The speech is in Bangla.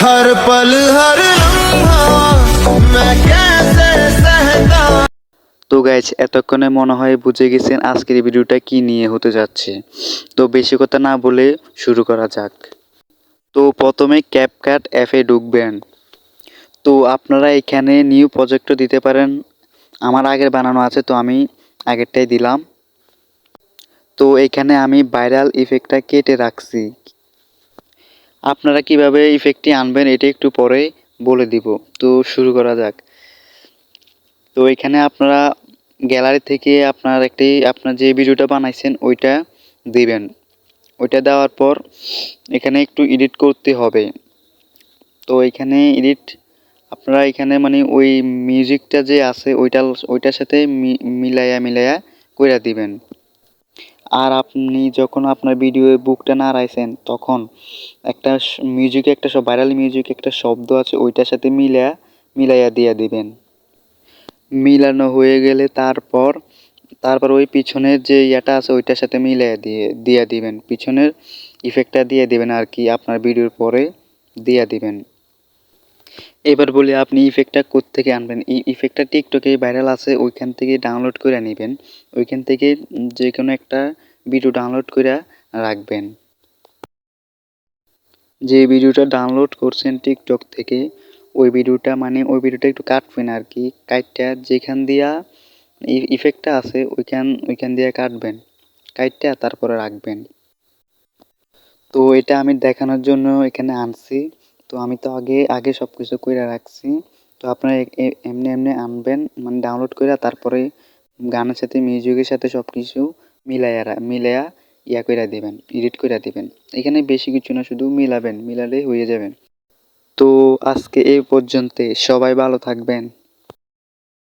हर पल हर लम्हा मैं कैसे सहता। তো গাইজ এতক্ষণে মনে হয় বুঝে গেছেন আজকের ভিডিওটা কি নিয়ে হতে যাচ্ছে। তো বেশি কথা না বলে শুরু করা যাক। তো প্রথমে ক্যাপকাট অ্যাপে ঢুকবেন। তো আপনারা এখানে নিউ প্রজেক্টও দিতে পারেন। আমার আগের বানানো আছে, তো আমি আগেরটাই দিলাম। তো এখানে আমি ভাইরাল ইফেক্টটা কেটে রাখছি। আপনারা কিভাবে ইফেক্টটি আনবেন এটা একটু পরে বলে দিব। তো শুরু করা যাক। তো এখানে আপনারা গ্যালারি থেকে আপনার যে ভিডিওটা বানাইছেন ওইটা দিবেন। ওইটা দেওয়ার পর এখানে একটু এডিট করতে হবে। তো এখানে আপনারা এখানে মানে ওই মিউজিকটা যে আছে ওইটার সাথে মিলায়া কইরা দিবেন। আর আপনি যখন আপনার ভিডিও বুকটা নাড়াইছেন তখন একটা ভাইরাল মিউজিক একটা শব্দ আছে ওইটার সাথে মিলাইয়া দিয়ে দিবেন। মিলানো হয়ে গেলে তারপর ওই পিছনের যে ইয়াটা আছে ওইটার সাথে দিয়ে দিবেন। পিছনের ইফেক্টটা দিয়ে দিবেন আর কি, আপনার ভিডিওর পরে দিয়ে দিবেন। এবার বলি আপনি ইফেক্টটা কোত্থেকে আনবেন। এই ইফেক্টটা টিকটকে ভাইরাল আছে, ওইখান থেকে ডাউনলোড করে নেবেন। ওইখান থেকে যে কোনো একটা ভিডিও ডাউনলোড করে রাখবেন। যে ভিডিওটা ডাউনলোড করছেন টিকটক থেকে ওই ভিডিওটা একটু কাটবেন আর কি। কাইটটা যেখান দিয়া ইফেক্টটা আছে ওইখান দিয়ে কাটবেন। কাইটটা তারপরে রাখবেন। তো এটা আমি দেখানোর জন্য এখানে আনছি। তো আমি তো আগে সব কিছু কইরা রাখছি। তো আপনারা এমনি আনবেন, মানে ডাউনলোড কইরা তারপরে গানের সাথে মিউজিকের সাথে সব কিছু মিলায়া ইয়া কইরা দিবেন, এডিট কইরা দিবেন। এখানে বেশি কিছু না, শুধু মিলাবেন, মিলালেই হয়ে যাবেন। তো আজকে এই পর্যন্তই। সবাই ভালো থাকবেন।